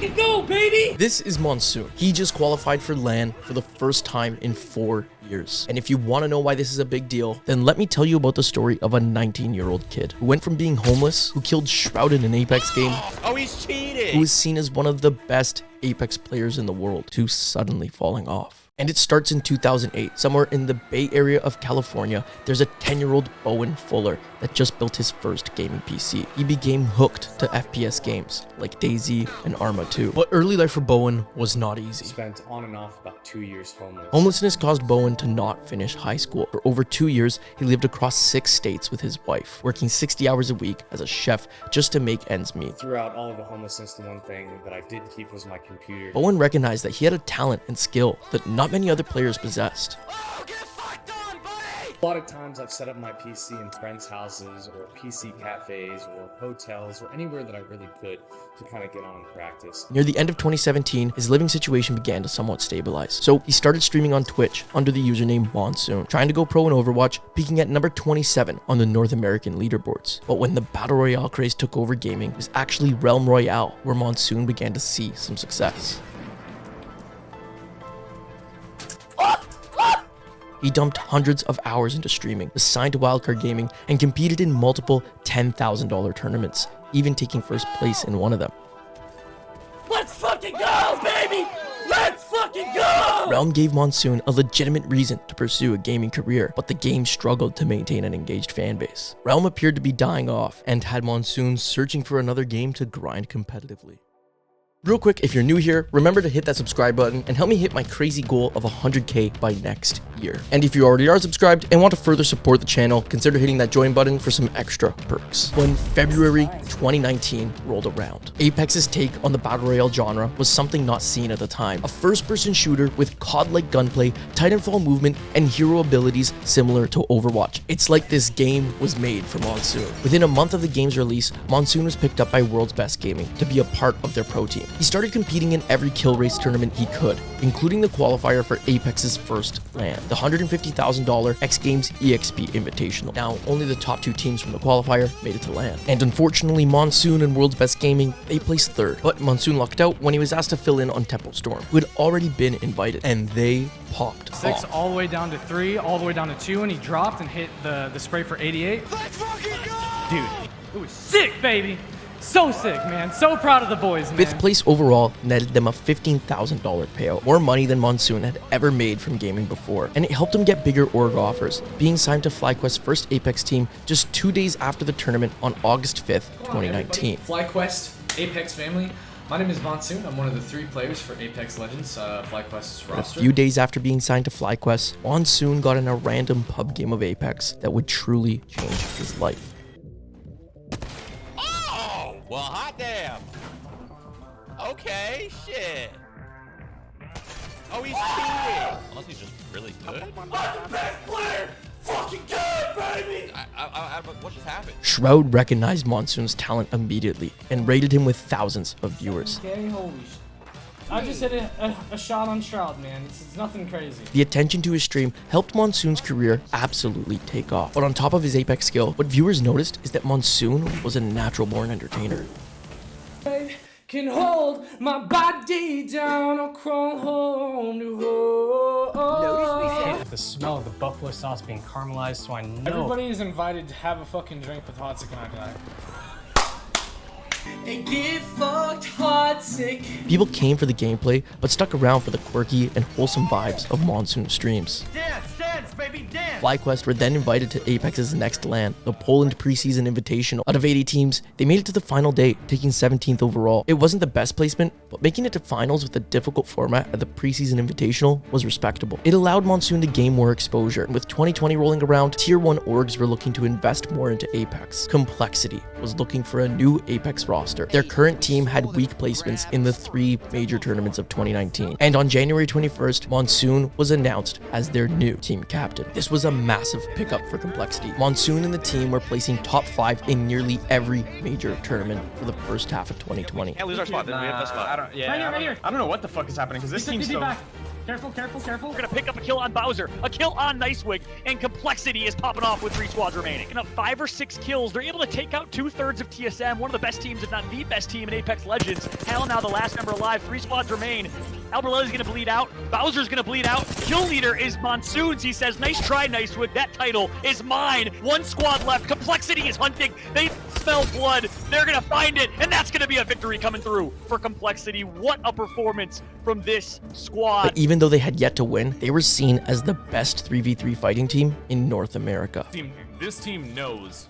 fucking go, baby! This is Monsoon. He just qualified for LAN for the first time in 4 years. And if you want to know why this is a big deal, then let me tell you about the story of a 19-year-old kid who went from being homeless, who killed Shroud in an Apex game, oh, he's cheating! who is seen as one of the best Apex players in the world, to suddenly falling off. And it starts in 2008. Somewhere in the Bay Area of California, there's a 10-year-old Bowen Fuller that just built his first gaming PC. He became hooked to FPS games like DayZ and Arma 2. But early life for Bowen was not easy. Spent on and off about 2 years homeless. Homelessness caused Bowen to not finish high school. For over 2 years, he lived across 6 states with his wife, working 60 hours a week as a chef just to make ends meet. Throughout all of the homelessness, the one thing that I did keep was my computer. Bowen recognized that he had a talent and skill that not many other players possessed. A lot of times I've set up my PC in friends' houses or PC cafes or hotels or anywhere that I really could to kind of get on and practice. Near the end of 2017, his living situation began to somewhat stabilize. So he started streaming on Twitch under the username Monsoon, trying to go pro in Overwatch, peaking at number 27 on the North American leaderboards. But when the Battle Royale craze took over gaming, it was actually Realm Royale where Monsoon began to see some success. He dumped hundreds of hours into streaming, was signed to Wildcard Gaming, and competed in multiple $10,000 tournaments, even taking first place in one of them. Let's fucking go, baby! Let's fucking go! Realm gave Monsoon a legitimate reason to pursue a gaming career, but the game struggled to maintain an engaged fanbase. Realm appeared to be dying off, and had Monsoon searching for another game to grind competitively. Real quick, if you're new here, remember to hit that subscribe button and help me hit my crazy goal of 100K by next year. And if you already are subscribed and want to further support the channel, consider hitting that join button for some extra perks. When February 2019 rolled around, Apex's take on the Battle Royale genre was something not seen at the time. A first-person shooter with COD-like gunplay, Titanfall movement, and hero abilities similar to Overwatch. It's like this game was made for Monsoon. Within a month of the game's release, Monsoon was picked up by World's Best Gaming to be a part of their pro team. He started competing in every kill race tournament he could, including the qualifier for Apex's first LAN, the $150,000 X Games EXP Invitational. Now, only the top 2 teams from the qualifier made it to LAN. And unfortunately, Monsoon and World's Best Gaming, they placed 3rd. But Monsoon lucked out when he was asked to fill in on Tempo Storm, who had already been invited, and they popped 6 off. all the way down to 3, all the way down to 2, and he dropped and hit the spray for 88. Let's fucking go! Dude, it was sick, baby. So sick, man. So proud of the boys, man. 5th place overall netted them a $15,000 payout, more money than Monsoon had ever made from gaming before, and it helped him get bigger org offers, being signed to FlyQuest's first Apex team just 2 days after the tournament on August 5th, 2019. FlyQuest, Apex family. My name is Monsoon. I'm one of the 3 players for Apex Legends, FlyQuest's roster. A few days after being signed to FlyQuest, Monsoon got in a random pub game of Apex that would truly change his life. Well, hot damn. Okay, shit. Oh, he's cheating. Unless he's just really good. I'm the best player! Fucking good, baby! What just happened? Shroud recognized Monsoon's talent immediately and rated him with thousands of viewers. Okay, holy shit. I just hit a shot on Shroud, man. It's nothing crazy. The attention to his stream helped Monsoon's career absolutely take off. But on top of his Apex skill, what viewers noticed is that Monsoon was a natural-born entertainer. Can hold my body down or crawl home to home. The smell of the buffalo sauce being caramelized, so I know. Everybody is invited to have a fucking drink with Hot Sick and I Die. And get fucked hot sick. People came for the gameplay, but stuck around for the quirky and wholesome vibes of Monsoon streams. Dance, baby, dance! FlyQuest were then invited to Apex's next LAN, the Poland preseason invitational. Out of 80 teams, they made it to the final day, taking 17th overall. It wasn't the best placement, but making it to finals with a difficult format at the preseason invitational was respectable. It allowed Monsoon to gain more exposure, and with 2020 rolling around, Tier 1 orgs were looking to invest more into Apex. Complexity was looking for a new Apex roster. Their current team had weak placements in the 3 major tournaments of 2019, and on January 21st, Monsoon was announced as their new team captain. This was a massive pickup for Complexity. Monsoon and the team were placing top 5 in nearly every major tournament for the first half of 2020. Can't lose our spot. Then we have the spot. Right here. I don't know what the fuck is happening because this team's so... Careful, careful, careful. We're gonna pick up a kill on Bowser, a kill on Nicewig, and Complexity is popping off with 3 squads remaining. Picking up 5 or 6 kills, they're able to take out 2/3 of TSM, one of the best teams, if not the best team in Apex Legends. Hell, now the last member alive, 3 squads remain. Alberlella's gonna bleed out, Bowser's gonna bleed out, kill leader is Monsoons. He says, nice try, Nicewig, that title is mine. 1 squad left, Complexity is hunting, they smell blood, they're gonna find it, and that's gonna be a victory coming through for Complexity. What a performance from this squad. But even though they had yet to win, they were seen as the best 3v3 fighting team in North America. This team knows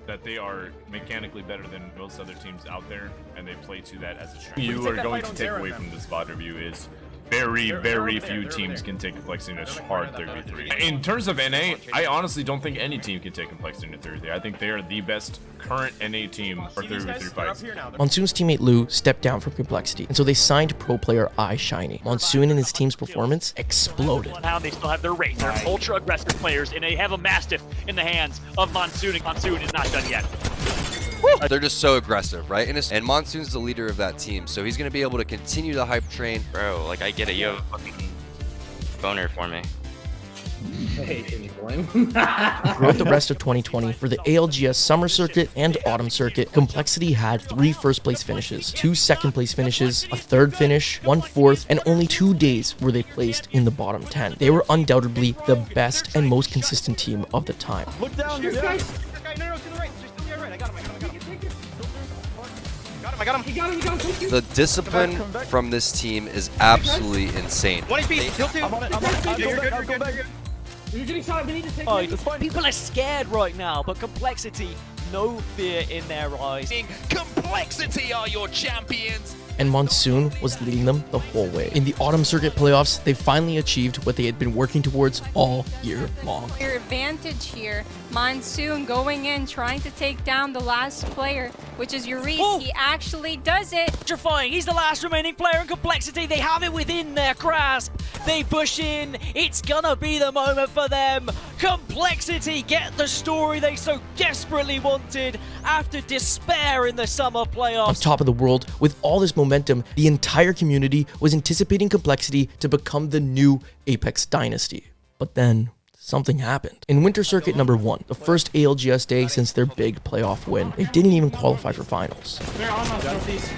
that they are mechanically better than most other teams out there, and they play to that as a strength. You are going to take away from this VOD review is very few teams can take Complexity in a hard 3v3. In terms of NA, I honestly don't think any team can take Complexity in a 3v3. I think they are the best current NA team for 3v3 fights. Monsoon's teammate Lou stepped down from Complexity, and so they signed pro player iShiny. Monsoon and his team's performance exploded. How they still have their race. They're ultra aggressive players, and they have a Mastiff in the hands of Monsoon, and Monsoon is not done yet. They're just so aggressive, right? And Monsoon's the leader of that team, so he's going to be able to continue the hype train. Bro, like, I get it. You have a fucking boner for me. Hey, can you blame him? Throughout the rest of 2020, for the ALGS Summer Circuit and Autumn Circuit, Complexity had 3 first-place finishes, 2 second-place finishes, a 3rd finish, 1 4th, and only 2 days were they placed in the bottom 10. They were undoubtedly the best and most consistent team of the time. Look down, Cheers, guys. No, to the right. Just to the right. I got him. I got him. He got him, thank you. The discipline from this team is absolutely insane. 1 HP, kill 2. You're good. You're getting shot, we need to take him. People are scared right now, but Complexity, no fear in their eyes. Complexity are your champions. And Monsoon was leading them the whole way. In the Autumn Circuit playoffs, they finally achieved what they had been working towards all year long. Your advantage here, Monsoon going in, trying to take down the last player, which is Yurice. Oh. He actually does it. Electrifying. He's the last remaining player in Complexity. They have it within their grasp. They push in. It's gonna be the moment for them. Complexity get the story they so desperately wanted after despair in the summer On playoffs. top of the world, with all this momentum, the entire community was anticipating Complexity to become the new Apex dynasty. But then, something happened. In Winter Circuit number 1, the first ALGS day since their big playoff win, they didn't even qualify for finals. They're on us, northeast.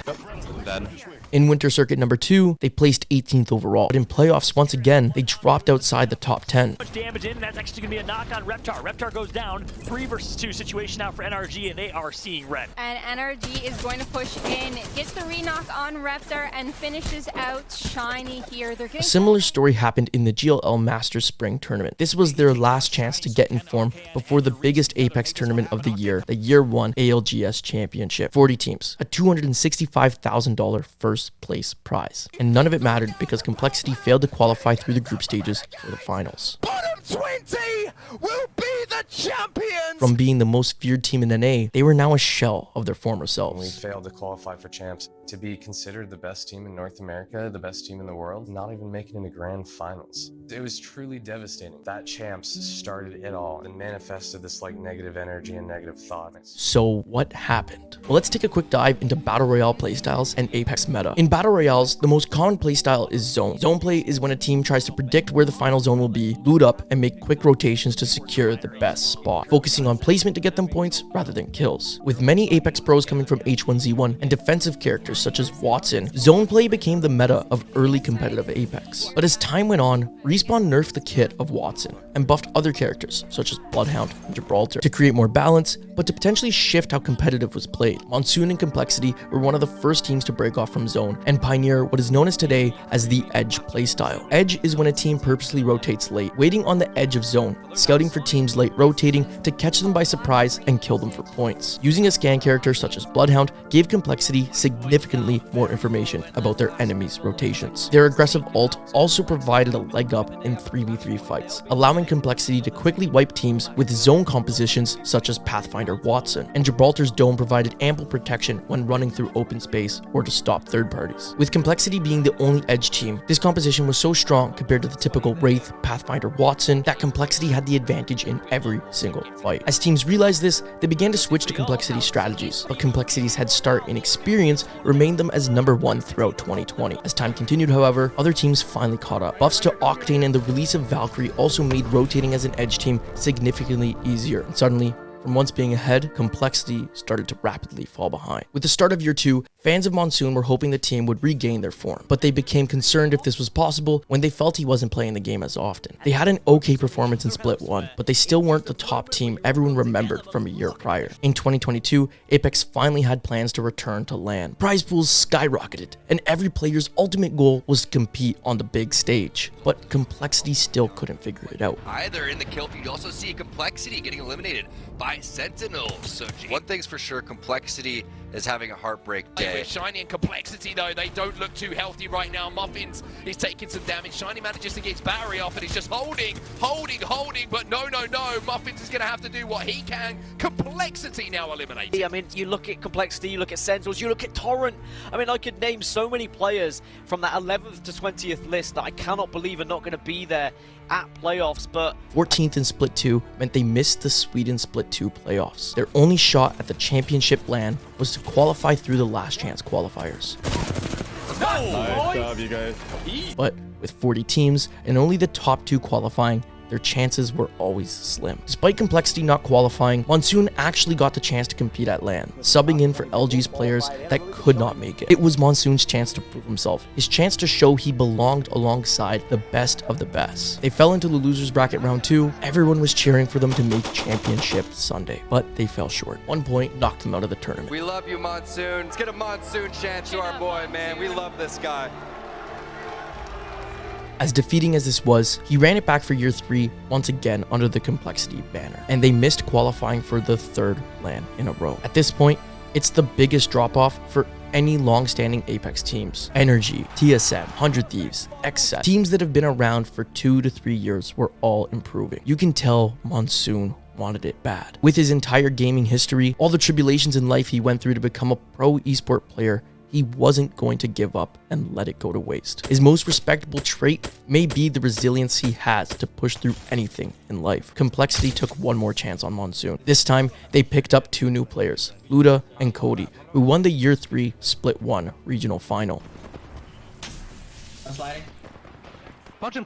In Winter Circuit number 2, they placed 18th overall, but in playoffs, once again, they dropped outside the top 10. Much damage in, and that's actually gonna be a knock on Reptar. Reptar goes down. 3 versus 2 situation out for NRG, and they are seeing red. And NRG is going to push in, gets the re-knock on Reptar, and finishes out Shiny here. They're A getting similar story happened in the GLL Masters Spring Tournament. This was their last chance to get in form before the biggest Apex tournament of the year, the Year 1 ALGS Championship. 40 teams, a $265,000 first place prize. And none of it mattered because Complexity failed to qualify through the group stages for the finals. Bottom 20 will be the champions. From being the most feared team in NA, they were now a shell of their former We selves. failed to qualify for champs. To be considered the best team in North America, the best team in the world, not even make it into grand finals. It was truly devastating. That champs started it all and manifested this like negative energy and negative thought. So what happened? Well, let's take a quick dive into Battle Royale playstyles and Apex meta. In Battle Royales, the most common playstyle is zone. Zone play is when a team tries to predict where the final zone will be, loot up, and make quick rotations to secure the best spot, focusing on placement to get them points rather than kills. With many Apex pros coming from H1Z1 and defensive characters such as Watson, zone play became the meta of early competitive Apex. But as time went on, Respawn nerfed the kit of Watson and buffed other characters such as Bloodhound and Gibraltar to create more balance, but to potentially shift how competitive was played. Monsoon and Complexity were one of the first teams to break off from zone and pioneer what is known as today as the Edge playstyle. Edge is when a team purposely rotates late, waiting on the edge of zone, scouting for teams late rotating to catch them by surprise and kill them for points. Using a scan character such as Bloodhound gave Complexity significantly more information about their enemies' rotations. Their aggressive ult also provided a leg up in 3v3 fights, allowing Complexity to quickly wipe teams with zone compositions such as Pathfinder Watson, and Gibraltar's dome provided ample protection when running through open space or to stop third parties. With Complexity being the only edge team, this composition was so strong compared to the typical Wraith, Pathfinder Watson that Complexity had the advantage in every single fight. As teams realized this, they began to switch to Complexity's strategies, but Complexity's head start in experience remained them as #1 throughout 2020. As time continued, however, other teams finally caught up. Buffs to Octane and the release of Valkyrie also made rotating as an edge team significantly easier, and suddenly, from once being ahead, Complexity started to rapidly fall behind. With the start of year 2, fans of Monsoon were hoping the team would regain their form, but they became concerned if this was possible when they felt he wasn't playing the game as often. They had an okay performance in Split 1, but they still weren't the top team everyone remembered from a year prior. In 2022, Apex finally had plans to return to LAN. Prize pools skyrocketed, and every player's ultimate goal was to compete on the big stage, but Complexity still couldn't figure it out. Either in the kill feed, you also see Complexity getting eliminated by Sentinel. So one thing's for sure, Complexity is having a heartbreak day. Shiny and Complexity, though, they don't look too healthy right now. Muffins is taking some damage. Shiny manages to get his battery off, and he's just holding, but no. Muffins is going to have to do what he can. Complexity now eliminated. I mean, you look at Complexity, you look at Sentinels, you look at Torrent. I mean, I could name so many players from that 11th to 20th list that I cannot believe are not going to be there at playoffs, but 14th in Split 2 meant they missed the Sweden Split 2 playoffs. Their only shot at the championship LAN was to qualify through the last chance qualifiers. Nice job, you guys. But with 40 teams and only the top 2 qualifying, their chances were always slim. Despite Complexity not qualifying, Monsoon actually got the chance to compete at LAN, subbing in for LG's players that could not make it. It was Monsoon's chance to prove himself, his chance to show he belonged alongside the best of the best. They fell into the losers bracket round 2. Everyone was cheering for them to make championship Sunday, but they fell short. 1 point knocked them out of the tournament. We love you, Monsoon. Let's get a Monsoon chant to our boy, man. We love this guy. As defeating as this was, he ran it back for year 3 once again under the Complexity banner, and they missed qualifying for the 3rd LAN in a row. At this point, it's the biggest drop-off for any long-standing Apex teams. Energy, TSM, 100 Thieves, XSET, teams that have been around for 2 to 3 years were all improving. You can tell Monsoon wanted it bad. With his entire gaming history, all the tribulations in life he went through to become a pro esport player, he wasn't going to give up and let it go to waste. His most respectable trait may be the resilience he has to push through anything in life. Complexity took one more chance on Monsoon. This time, they picked up 2 new players, Luda and Cody, who won the year 3 Split 1 regional final. I'm sliding. Punch him.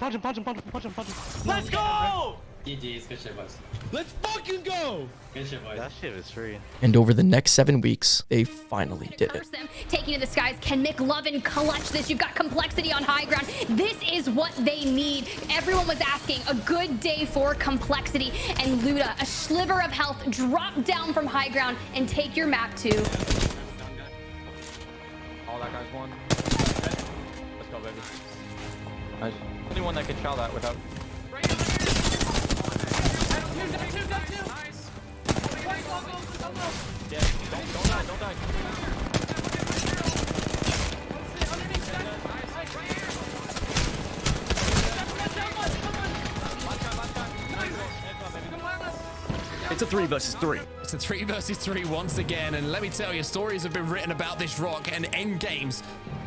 Let's go! GG's, good shit, boys. Let's fucking go! Good shit, boys. That shit was free. And over the next 7 weeks, they finally did it. Taking to the skies, can McLovin clutch this? You've got Complexity on high ground. This is what they need. Everyone was asking, a good day for Complexity, and Luda, a sliver of health, drop down from high ground and take your map to. All that guy's one. Let's go, baby. Nice. Anyone that can chow that without. Yeah, don't die. It's a 3 versus 3. It's a 3 versus 3 once again, and let me tell you, stories have been written about this rock and end games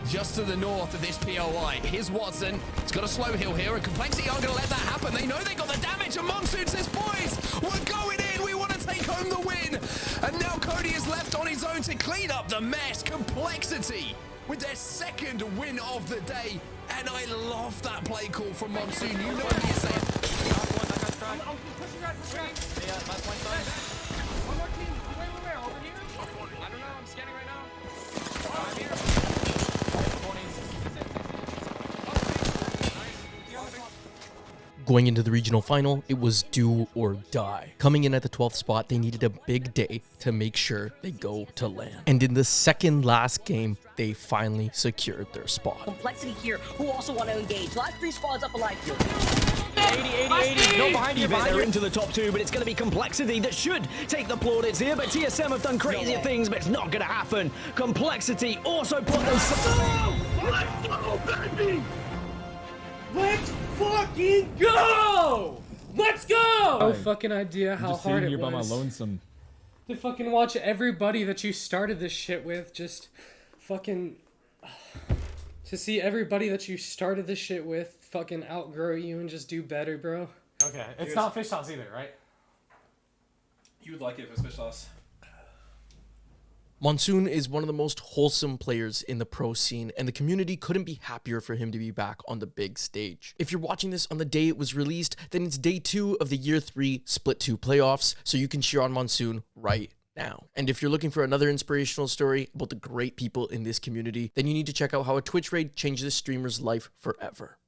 just to the north of this POI. Here's Watson. He's got a slow hill here, and Complexity aren't going to let that happen. They know they got the damage, and Monsoon says, boys, we're going in. We want to take home the win. And now Cody is left on his own to clean up the mess. Complexity with their 2nd win of the day, and I love that play call from Monsoon. You know what he's saying. I'm pushing right. Yeah, last one side. One more team. Where? Over here? I don't know. I'm scanning right now. I'm here. Going into the regional final, it was do or die. Coming in at the 12th spot, they needed a big day to make sure they go to LAN. And in the 2nd last game, they finally secured their spot. Complexity here, who also want to engage. Last 3 squads up alive here. 80. No, behind you. They're into the top 2, but it's going to be Complexity that should take the plaudits here. But TSM have done crazier things, but it's not going to happen. Complexity also put themselves. Let's go, baby! Let's fucking go! Let's go! No fucking idea how hard it was. By my lonesome. To fucking watch everybody that you started this shit with just fucking... To see everybody that you started this shit with fucking outgrow you and just do better, bro. Okay, it's not fish toss either, right? You would like it if it's fish sauce. Monsoon is one of the most wholesome players in the pro scene, and the community couldn't be happier for him to be back on the big stage. If you're watching this on the day it was released, then it's day 2 of the Year 3 Split 2 playoffs, so you can cheer on Monsoon right now. And if you're looking for another inspirational story about the great people in this community, then you need to check out how a Twitch raid changed this streamer's life forever.